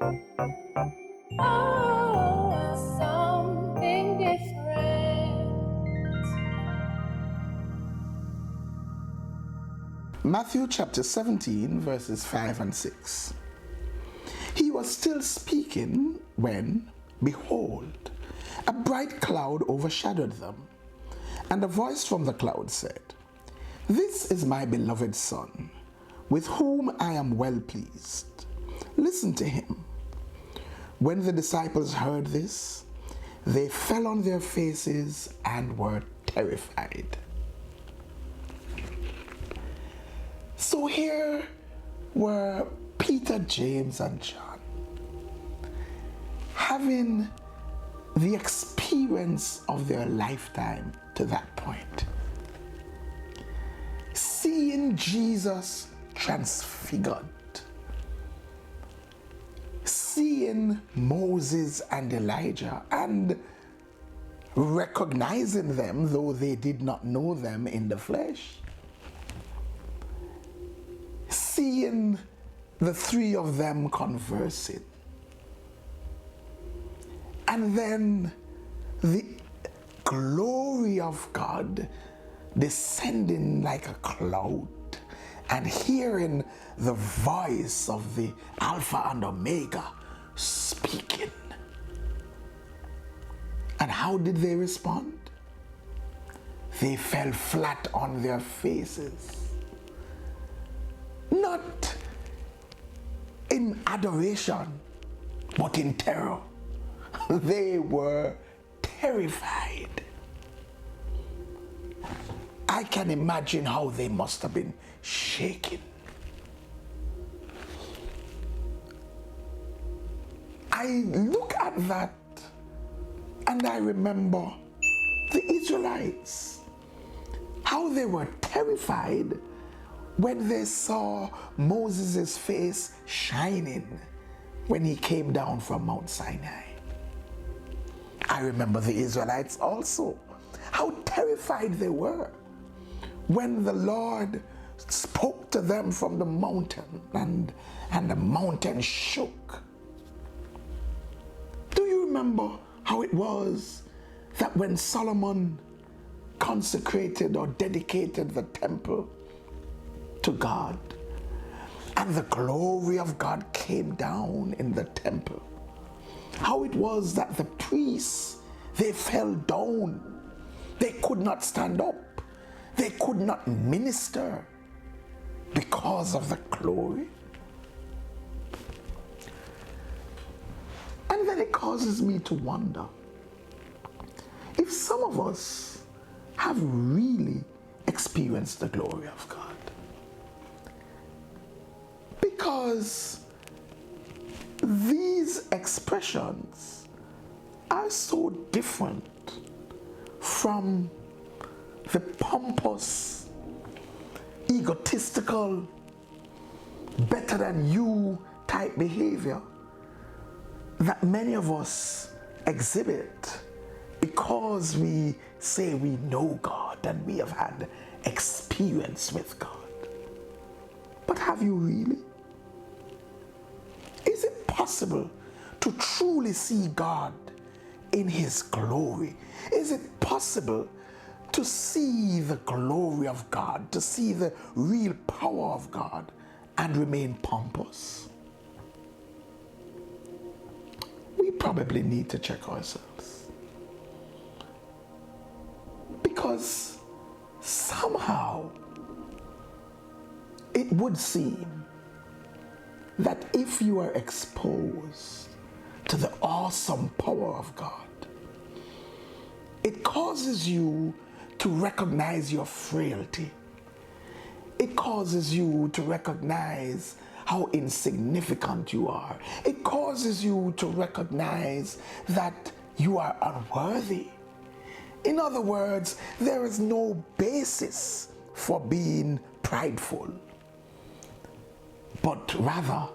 Oh, something different. Matthew chapter 17, verses 5 and 6. He was still speaking when, behold, a bright cloud overshadowed them, and a voice from the cloud said, "This is my beloved Son, with whom I am well pleased. Listen to him." When the disciples heard this, they fell on their faces and were terrified. So here were Peter, James, and John having the experience of their lifetime to that point. Seeing Jesus transfigured, seeing Moses and Elijah and recognizing them, though they did not know them in the flesh, seeing the three of them conversing, and then the glory of God descending like a cloud, and hearing the voice of the Alpha and Omega speaking. And how did they respond? They fell flat on their faces. Not in adoration, but in terror. They were terrified. I can imagine how they must have been shaking. I look at that and I remember the Israelites, how they were terrified when they saw Moses' face shining when he came down from Mount Sinai. I remember the Israelites also, how terrified they were when the Lord spoke to them from the mountain and the mountain shook. Do you remember how it was that when Solomon consecrated or dedicated the temple to God, and the glory of God came down in the temple, how it was that the priests, they fell down. They could not stand up. They could not minister because of the glory. And then it causes me to wonder if some of us have really experienced the glory of God. Because these expressions are so different from the pompous, egotistical, better than you type behavior that many of us exhibit because we say we know God and we have had experience with God. But have you really? Is it possible to truly see God in His glory? Is it possible to see the glory of God, to see the real power of God and remain pompous? We probably need to check ourselves. Because somehow it would seem that if you are exposed to the awesome power of God, it causes you to recognize your frailty. It causes you to recognize how insignificant you are. It causes you to recognize that you are unworthy. In other words, there is no basis for being prideful, but rather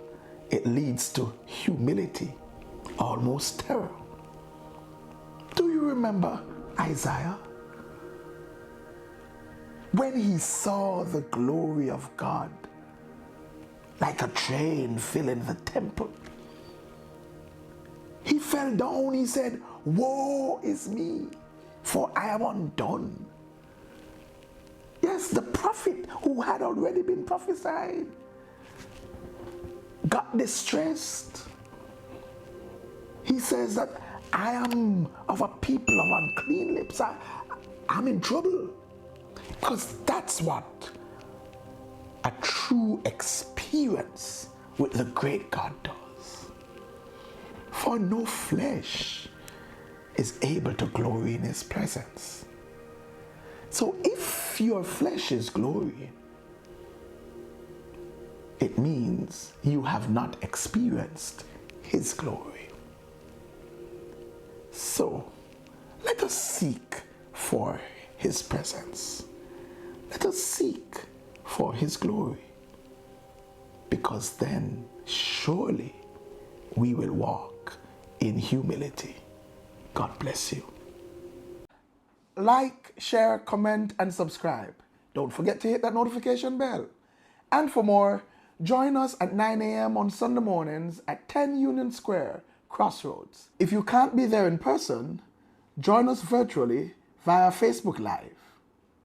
it leads to humility, almost terror. Do you remember Isaiah? When he saw the glory of God like a train filling the temple, fell down. He said, woe is me, for I am undone. Yes, the prophet who had already been prophesied got distressed. He says that I am of a people of unclean lips. I'm in trouble. Because that's what a true experience with the great God does. For no flesh is able to glory in his presence. So if your flesh is glorying, it means you have not experienced his glory. So let us seek for his presence. Let us seek for his glory, because then surely we will walk in humility. God bless you. Like, share, comment, and subscribe. Don't forget to hit that notification bell. And for more, join us at 9 a.m. on Sunday mornings at 10 Union Square, Crossroads. If you can't be there in person, join us virtually via Facebook Live.